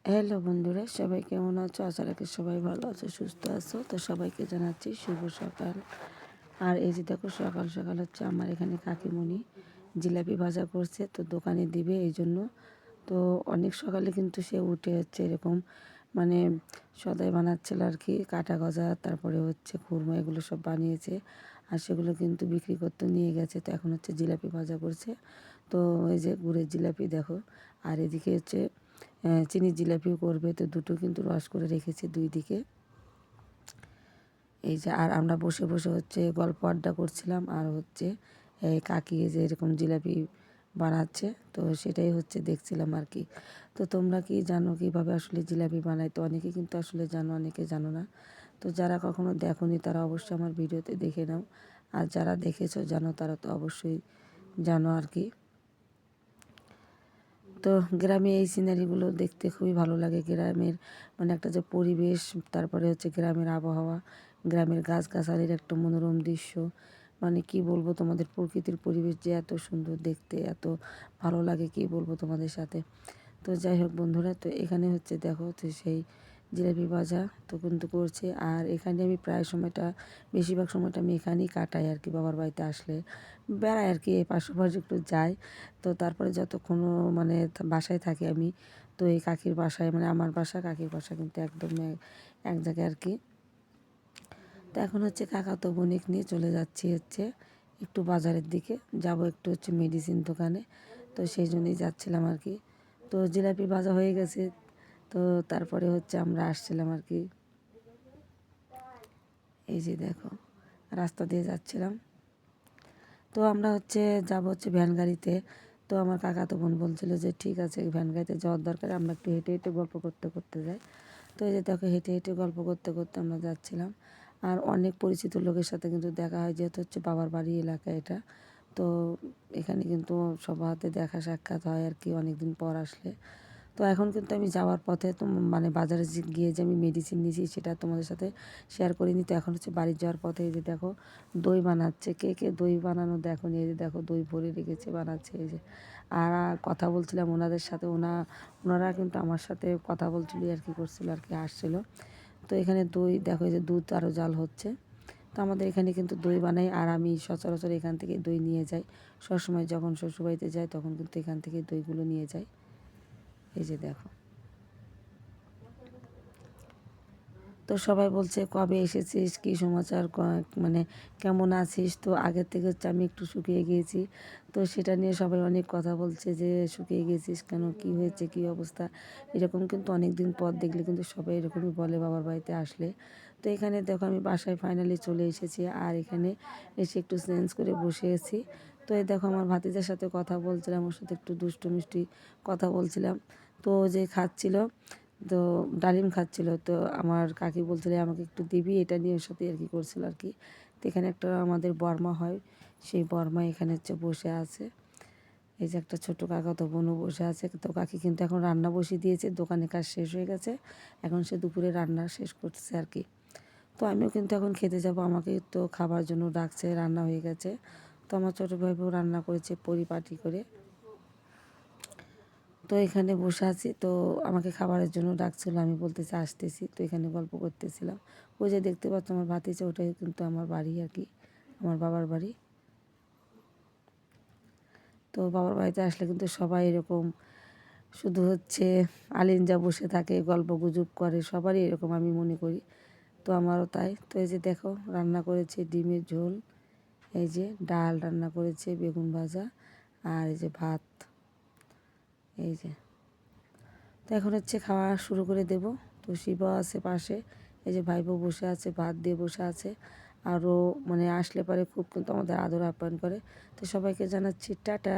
Hello বন্ধুরা, সবাই কেমন আছো? আশা রাখি সবাই ভালো আছো, সুস্থ আছো। তো সবাইকে জানাচ্ছি শুভ সকাল। আর এই যে দেখো, সকাল সকাল হচ্ছে আমার এখানে কাকিমণি জিলাপি ভাজা করছে, তো দোকানে দিবে এই জন্য। তো অনেক সকালে কিন্তু সে উঠে হচ্ছে এরকম মানে সদাই বানাচ্ছিল আর কি, কাটা গজা, তারপরে হচ্ছে খুরমা, এগুলো সব বানিয়েছে। আর সেগুলো কিন্তু বিক্রি করতে নিয়ে গেছে। তো এখন হচ্ছে জিলাপি ভাজা করছে। তো এই যে গুড়ের জিলাপি দেখো, আর এদিকে হচ্ছে চিনির জিলাপিও করবে। তো দুটো কিন্তু রস করে রেখেছি দুই দিকে। এই যে আর আমরা বসে বসে হচ্ছে গল্প আড্ডা করছিলাম, আর হচ্ছে এই কাকি যে এরকম জিলাপি বানাচ্ছে, তো সেটাই হচ্ছে দেখছিলাম আর কি। তো তোমরা কি জানো কীভাবে আসলে জিলাপি বানায়? তো অনেকে কিন্তু আসলে জানো, অনেকে জানো না। তো যারা কখনো দেখোনি তারা অবশ্যই আমার ভিডিওতে দেখে নাও, আর যারা দেখেছো জানো তারা তো অবশ্যই জানো আর কি। তো গ্রামে এই সিনারিগুলো দেখতে খুবই ভালো লাগে। গ্রামের মানে একটা যে পরিবেশ, তারপরে হচ্ছে গ্রামের আবহাওয়া, গ্রামের গাছগাছালির একটা মনোরম দৃশ্য, মানে কি বলবো তোমাদের, প্রকৃতির পরিবেশ যে এত সুন্দর দেখতে, এত ভালো লাগে কি বলবো তোমাদের সাথে। তো যাই হোক বন্ধুরা, তো এখানে হচ্ছে দেখো তো সেই জিলাপি ভাজা তো কিন্তু করছে। আর এখানে আমি প্রায় সময়টা, বেশিরভাগ সময়টা আমি এখানেই কাটাই আর কি, বাবার বাড়িতে আসলে বেড়াই আর কি, এই পাশাপাশি একটু যাই। তো তারপরে যতক্ষণ মানে বাসায় থাকি আমি, তো এই কাকির বাসায়, মানে আমার বাসা কাকির বাসা কিন্তু একদম এক জায়গায় আর কি। তো এখন হচ্ছে কাকাতো বোনিক নিয়ে চলে যাচ্ছি হচ্ছে একটু বাজারের দিকে, যাব একটু হচ্ছে মেডিসিন দোকানে। তো সেই জন্যই যাচ্ছিলাম আর কি। তো জিলাপি ভাজা হয়ে গেছে, তো তারপরে হচ্ছে আমরা আসছিলাম আর কি। এই যে দেখো, রাস্তা দিয়ে যাচ্ছিলাম। তো আমরা হচ্ছে যাব হচ্ছে ভ্যান গাড়িতে। তো আমার কাকাতো বোন বলছিল যে ঠিক আছে, ভ্যান গাড়িতে যাওয়ার দরকার, আমরা একটু হেঁটে হেঁটে গল্প করতে করতে যাই। তো এই যে দেখো, হেঁটে হেঁটে গল্প করতে করতে আমরা যাচ্ছিলাম। আর অনেক পরিচিত লোকের সাথে কিন্তু দেখা হয়, যেহেতু হচ্ছে বাবার বাড়ি এলাকা এটা। তো এখানে কিন্তু সবার হাতে দেখা সাক্ষাৎ হয় আর কি, অনেক দিন পর আসলে। তো এখন কিন্তু আমি যাওয়ার পথে তো মানে বাজারে গিয়ে যে আমি মেডিসিন নিয়েছি সেটা তোমাদের সাথে শেয়ার করিনি। তো এখন হচ্ছে বাড়ি যাওয়ার পথে এই যে দেখো দই বানাচ্ছে। কে কে দই বানানো দেখো নি? এই যে দেখো দই ভরে রেখেছে, বানাচ্ছে এই যে। আর কথা বলছিলাম ওনাদের সাথে, ওনারা কিন্তু আমার সাথে কথা বলছিল, আর কি করছিল আর কি, আসছিল। তো এখানে দই দেখো, এই যে দুধ আরও জাল হচ্ছে। তো আমাদের এখানে কিন্তু দই বানাই, আর আমি সচরাচর এখান থেকে দই নিয়ে যাই। সবসময় যখন শ্বশুরবাড়িতে যাই তখন কিন্তু এখান থেকে দইগুলো নিয়ে যাই। এই যে দেখো, তো সবাই বলছে কবে এসেছিস, কী সমাচার, মানে কেমন আছিস? তো আগের থেকে হচ্ছে আমি একটু শুকিয়ে গিয়েছি। তো সেটা নিয়ে সবাই অনেক কথা বলছে যে শুকিয়ে গিয়েছিস কেন, কী হয়েছে, কী অবস্থা। এরকম কিন্তু অনেক দিন পর দেখলে কিন্তু সবাই এরকমই বলে বাবার বাড়িতে আসলে। তো এখানে দেখো আমি বাসায় ফাইনালি চলে এসেছি, আর এখানে এসে একটু চেঞ্জ করে বসে আছি। তো এই দেখো আমার ভাতিজার সাথে কথা বলছিলাম, ওর সাথে একটু দুষ্টু মিষ্টি কথা বলছিলাম। তো ও যে খাচ্ছিল, তো ডালিম খাচ্ছিল, তো আমার কাকি বলছিল আমাকে একটু দিবি, এটা নিয়ে ওর সাথে আর কি করছিল আর কি। তো এখানে একটা আমাদের বর্মা হয়, সেই বর্মা এখানে হচ্ছে বসে আছে। এই যে একটা ছোটো কাকাতো বোনও বসে আছে। তো কাকি কিন্তু এখন রান্না বসিয়ে দিয়েছে, দোকানে কাজ শেষ হয়ে গেছে, এখন সে দুপুরে রান্না শেষ করছে আর কি। তো আমিও কিন্তু এখন খেতে যাব, আমাকে তো খাবার জন্য ডাকছে, রান্না হয়ে গেছে। তো আমার ছোটো ভাইও রান্না করেছে পরিপাটি করে। তো এখানে বসে আছি, তো আমাকে খাবারের জন্য ডাকছিল, আমি বলতেছি আসতেছি। তো এখানে গল্প করতেছিলাম। ওই যে দেখতে পাচ্ছ আমার ভাতিজা, ওটাই কিন্তু আমার বাড়ি আর কি, আমার বাবার বাড়ি। তো বাবার বাড়িতে আসলে কিন্তু সবাই এরকম শুধু হচ্ছে আলিঞ্জা বসে থাকে, গল্প গুজব করে, সবারই এরকম আমি মনে করি। তো আমারও তাই। তো এই যে দেখো রান্না করেছে ডিমের ঝোল, এই যে ডাল রান্না করেছে, বেগুন ভাজা, আর এই যে ভাত, এই যে। তো এখন হচ্ছে খাওয়া শুরু করে দেব। তো শিবাও আছে পাশে, এই যে ভাইবো বসে আছে, ভাত দিয়ে বসে আছে। আরও মানে আসলে পরে খুব কিন্তু আমাদের আদর আপ্যায়ন করে। তো সবাইকে জানাচ্ছি টাটা।